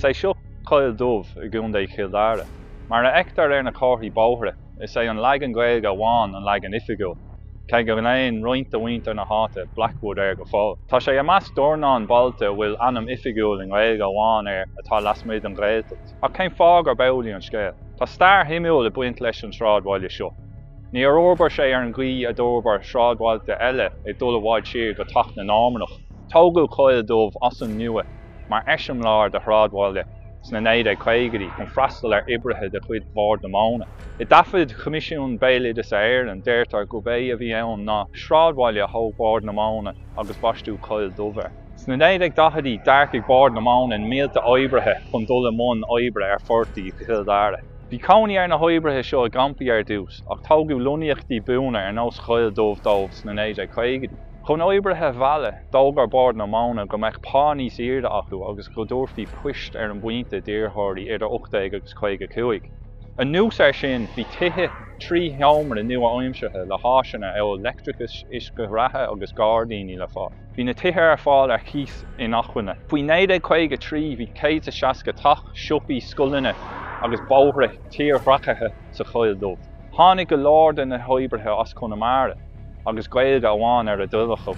é seo Coill Dubh I gCo Kildare. Mar na ectar na cóthaí bóithre is é an leig an Gaeilge amháin an leig an oifigiúil. Cé go léon roinnt a bhaint na háta Blackwood go fáil. Tá sé meas dornán bailte bhfuil anam oifigiúil an Gaeilge amháin atá lasmuid an Ghaeltacht. Ach cén fág ar beolaí an scéal. Tá stair himiúil I buint leis an sráidbhaile seo. Ní orbar sé ar an gcuí a d'orbar sráidbhailte eile dul bháid siar go tacht na námanach. Tógadh Coill Dubh as an nua, mar eisimláir de sráidbhaile sna 1950 chun freastal ar ibrithe de chuid bhord na móna. I dafydd Comisiún Béile sa Éireann deirtar go bé a bhí ann ná sráidbhaile a thóg bord na móna agus baistú Coill Dubh. Sna 1940 dearcaigh bord na móna in mílte oibrithe chun dul món oibre ar fortaí Kildare. Bhí cónaí ar na hoibrithe seo gampaí ar dús ach tógadh luniachtaí buanna ar nós Coill Dubh dómh sna 1950. Chun oibrithe bhaile dógar bord na móna go mbeidh pánaí siirde acu agus go dúirtaí puist ar an buinte díortháirí idir 80 agus 55. An nús ar sin bhí tithe trí theomar na nua aimsethe le háiseanna electricus is go ratha agus gardaíní le fáil. Bhí na tithe ar fáil ar chios in achhuine. Faoi 1953 bhí 160 tach siopí scoilinne agus bóithre tíorthrachaithe sa Coill Dubh. Tháinig go láirde na hoibrithe as Conamara agus Gaeilge amháin ar a dulhachu.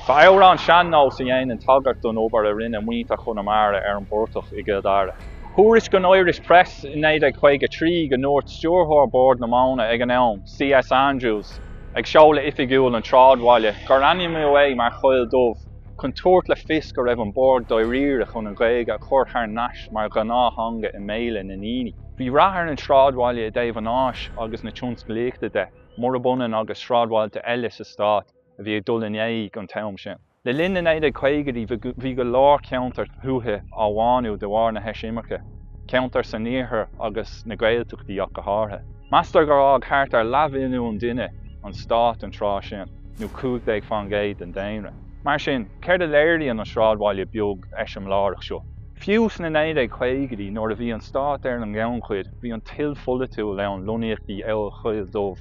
Tá éire an seanná sa dhéanaan tagart don obair a rinne muointe Conamara ar an bortach I Kildare. Thuairis go Irish Press in 1953 go nuairt stúrthóir bord na móna ag an am C.S. Andrews ag seoladh oifigiúil an sráidbhaile gur ainmniú é mar Coill Dubh chun tuairt le fios go raibh an bord dóiríre chun an Gaeilge a chuir thar neis mar go náthanga I méile na níní. Bhí rathair an sráidbhaile I dtaobh an áis agus na tionsclaíochta de morabunnan agus sráidbhailte eile sa stát a bhí ag dul in éig an taim sin. Le linn na 1950 bhí go leor ceantar thuaithe á bháinú de bhar na heisimeacha, ceantar san níorthar agus na Gaeltachtaí ach go háirithe. Meastar go raibh cheart ar leibhinú an duine an stát an trá sin, nó 15 fan géad an daonra. Mar sin, céir a léiríonn an sráidbhaile beag eisimlárach seo. Fiús na 1950 nuair a bhí an stát ar an gceann chuid, bhí an tilpholaitiúil le an luniachtaí Coill Dubh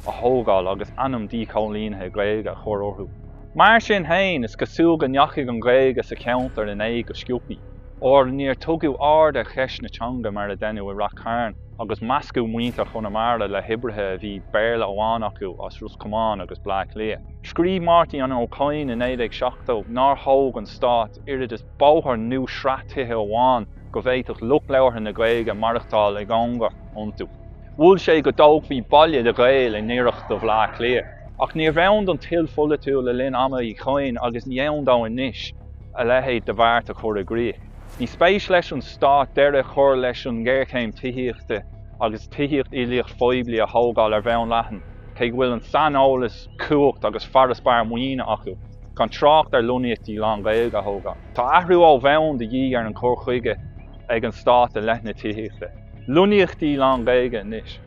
a thógáil agus anam díchomhlíonnithe Gaeilge a chur orthú. Mar sin féin is cosúil go neachaigh an Gaeilge sa ceantar in éig go sciúpaí, or níor tugadh ard a cheis na teanga mar a denú I Rathcairn agus meascú muointe Conamara le hibrithe a bhí béarla amháin acu as Roscommán agus Blacklia. Scríb Marty an O'Coin in 1970 nár thóg an stát irid is bóthar nú sreathithe amháin go bhféadfadh luch leabhartha na Gaeilge marachtáil ag anga iontu. Bhfuil sé go dóg bhí baile de Gael in níireacht do Blacklia. Ach níor bheann don tilpholaitiúil le linn ama I Coin agus ní ann dá in níis a lehéad de bhart a chur agrích. Ní spéis leis an stát deire chur leis an ggéircéim tithiachta agus tithiacht íocht foiblí a thógáil ar bheann leathan, cé bhfuil an sanálas cuacht agus farasbar muoine acu, gan trácht ar luniachtaí lán Gaeilge a thógáil. Tá athrú á bheann de dhí ar an cór chuige ag an stát a leithna tithiachta. Luniachtaí lán Gaeilge níos.